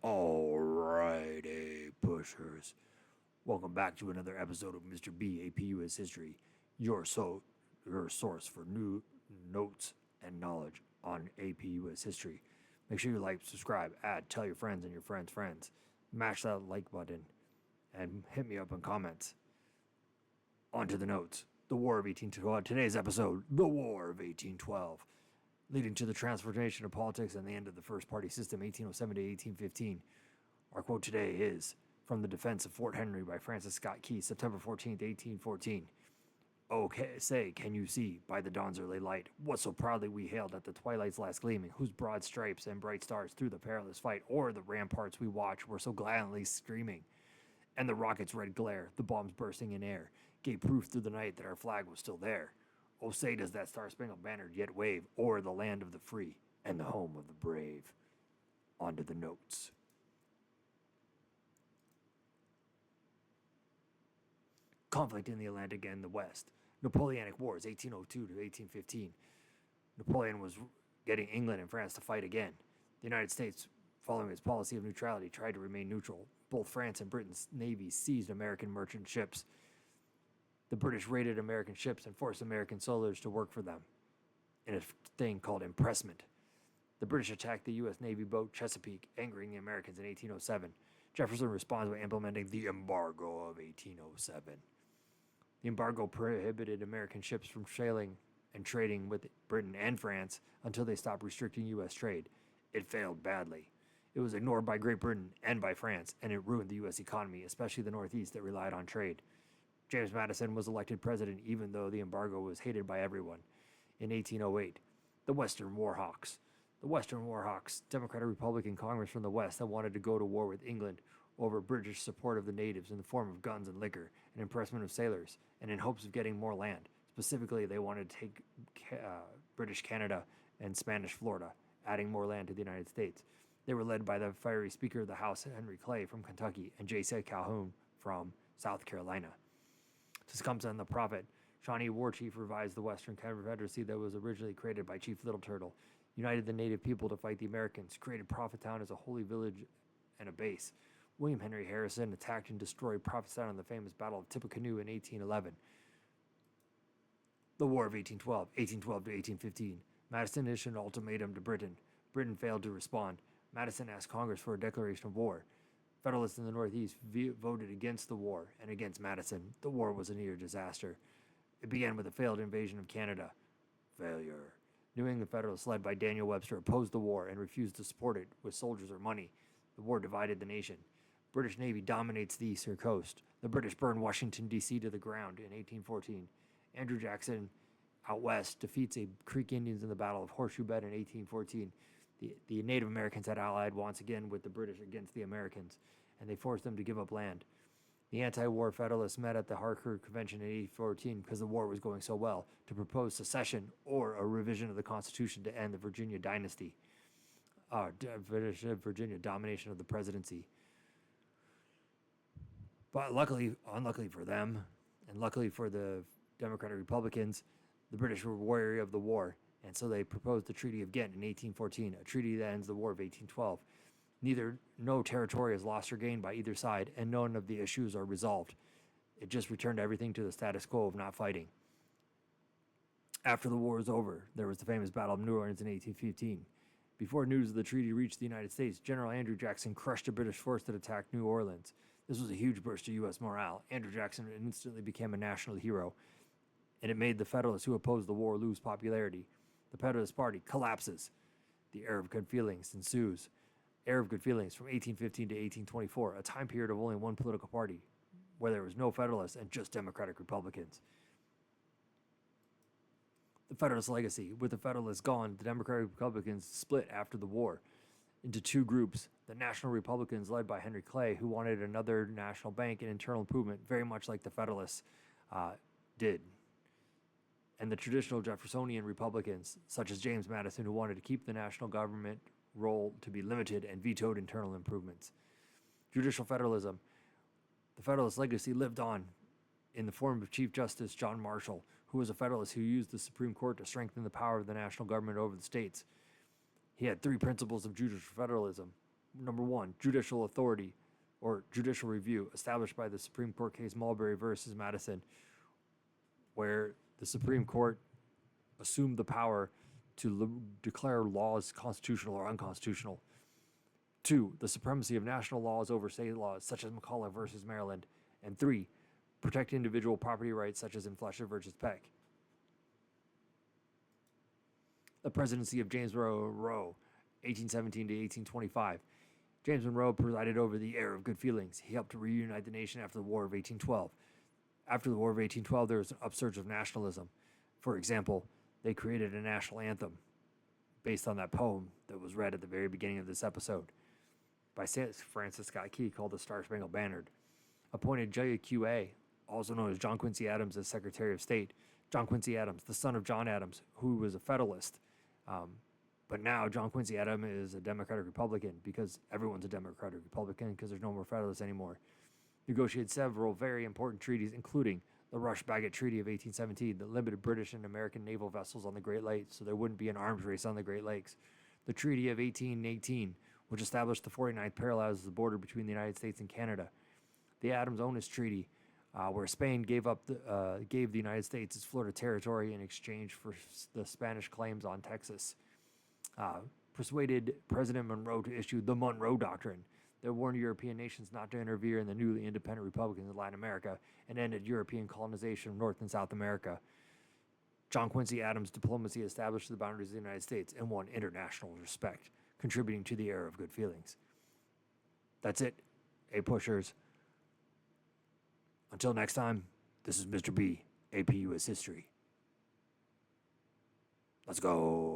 Alrighty, pushers. Welcome back to another episode of Mr. B, AP US History, your source for new notes and knowledge on AP US History. Make sure you like, subscribe, add, tell your friends and your friends' friends. Mash that like button and hit me up in comments. On to the notes. The War of 1812. Today's episode, The War of 1812. Leading to the transformation of politics and the end of the first party system, 1807 to 1815. Our quote today is from The Defense of Fort Henry by Francis Scott Key, September 14th, 1814. Okay, say, can you see, by the dawn's early light, what so proudly we hailed at the twilight's last gleaming, whose broad stripes and bright stars through the perilous fight o'er the ramparts we watched were so gallantly streaming? And the rocket's red glare, the bombs bursting in air, gave proof through the night that our flag was still there. Oh, say does that star-spangled banner yet wave o'er the land of the free and the home of the brave. On to the notes. Conflict in the Atlantic and the West. Napoleonic Wars, 1802 to 1815. Napoleon was getting England and France to fight again. The United States, following its policy of neutrality, tried to remain neutral. Both France and Britain's navies seized American merchant ships. The British raided American ships and forced American soldiers to work for them in a thing called impressment. The British attacked the U.S. Navy boat Chesapeake, angering the Americans in 1807. Jefferson responds by implementing the Embargo of 1807. The embargo prohibited American ships from sailing and trading with Britain and France until they stopped restricting U.S. trade. It failed badly. It was ignored by Great Britain and by France, and it ruined the U.S. economy, especially the Northeast that relied on trade. James Madison was elected president even though the embargo was hated by everyone. In 1808, the Western Warhawks. The Western Warhawks, Democratic Republican Congress from the West that wanted to go to war with England over British support of the natives in the form of guns and liquor and impressment of sailors, and in hopes of getting more land. Specifically, they wanted to take British Canada and Spanish Florida, adding more land to the United States. They were led by the fiery Speaker of the House, Henry Clay from Kentucky, and J.C. Calhoun from South Carolina. Tecumseh and the Prophet, Shawnee War Chief, revised the Western Confederacy that was originally created by Chief Little Turtle, united the native people to fight the Americans, created Prophettown as a holy village and a base. William Henry Harrison attacked and destroyed Prophettown in the famous Battle of Tippecanoe in 1811. The War of 1812, 1812 to 1815. Madison issued an ultimatum to Britain. Britain failed to respond. Madison asked Congress for a declaration of war. Federalists in the Northeast voted against the war and against Madison. The war was a near disaster. It began with a failed invasion of Canada. Failure. New England Federalists, led by Daniel Webster, opposed the war and refused to support it with soldiers or money. The war divided the nation. British Navy dominates the eastern coast. The British burned Washington, D.C. to the ground in 1814. Andrew Jackson, out west, defeats the Creek Indians in the Battle of Horseshoe Bend in 1814. The Native Americans had allied once again with the British against the Americans, and they forced them to give up land. The anti-war Federalists met at the Hartford Convention in 1814 because the war was going so well to propose secession or a revision of the Constitution to end the Virginia dynasty, Virginia domination of the presidency. But unluckily for them, and luckily for the Democratic Republicans, the British were wary of the war, and so they proposed the Treaty of Ghent in 1814, a treaty that ends the War of 1812. No territory is lost or gained by either side, and none of the issues are resolved. It just returned everything to the status quo of not fighting. After the war was over, there was the famous Battle of New Orleans in 1815. Before news of the treaty reached the United States, General Andrew Jackson crushed a British force that attacked New Orleans. This was a huge burst to U.S. morale. Andrew Jackson instantly became a national hero, and it made the Federalists who opposed the war lose popularity. The Federalist Party collapses. The era of good feelings ensues. Era of good feelings from 1815 to 1824, a time period of only one political party, where there was no Federalists and just Democratic Republicans. The Federalist legacy. With the Federalists gone, the Democratic Republicans split after the war into two groups. The National Republicans, led by Henry Clay, who wanted another national bank and internal improvement, very much like the Federalists did. And the traditional Jeffersonian Republicans, such as James Madison, who wanted to keep the national government role to be limited and vetoed internal improvements. Judicial federalism. The Federalist legacy lived on in the form of Chief Justice John Marshall, who was a Federalist who used the Supreme Court to strengthen the power of the national government over the states. He had three principles of judicial federalism. Number one, judicial authority or judicial review established by the Supreme Court case Marbury versus Madison, where the Supreme Court assumed the power to declare laws constitutional or unconstitutional. Two, the supremacy of national laws over state laws, such as McCulloch versus Maryland. And three, protect individual property rights, such as in Fletcher versus Peck. The presidency of James Monroe, 1817 to 1825. James Monroe presided over the era of good feelings. He helped to reunite the nation after the War of 1812. After the War of 1812, there was an upsurge of nationalism. For example, they created a national anthem based on that poem that was read at the very beginning of this episode by Francis Scott Key, called the Star Spangled Banner. Appointed JQA, also known as John Quincy Adams, as Secretary of State. John Quincy Adams, the son of John Adams, who was a Federalist. But now John Quincy Adams is a Democratic Republican because everyone's a Democratic Republican because there's no more Federalists anymore. Negotiated several very important treaties, including the Rush-Bagot Treaty of 1817 that limited British and American naval vessels on the Great Lakes so there wouldn't be an arms race on the Great Lakes. The Treaty of 1818, which established the 49th parallel as the border between the United States and Canada. The Adams-Onis Treaty, where Spain gave the United States its Florida territory in exchange for the Spanish claims on Texas. Persuaded President Monroe to issue the Monroe Doctrine that warned European nations not to interfere in the newly independent republics in Latin America and ended European colonization of North and South America. John Quincy Adams' diplomacy established the boundaries of the United States and won international respect, contributing to the era of good feelings. That's it, A-Pushers. Until next time, this is Mr. B, AP US History. Let's go.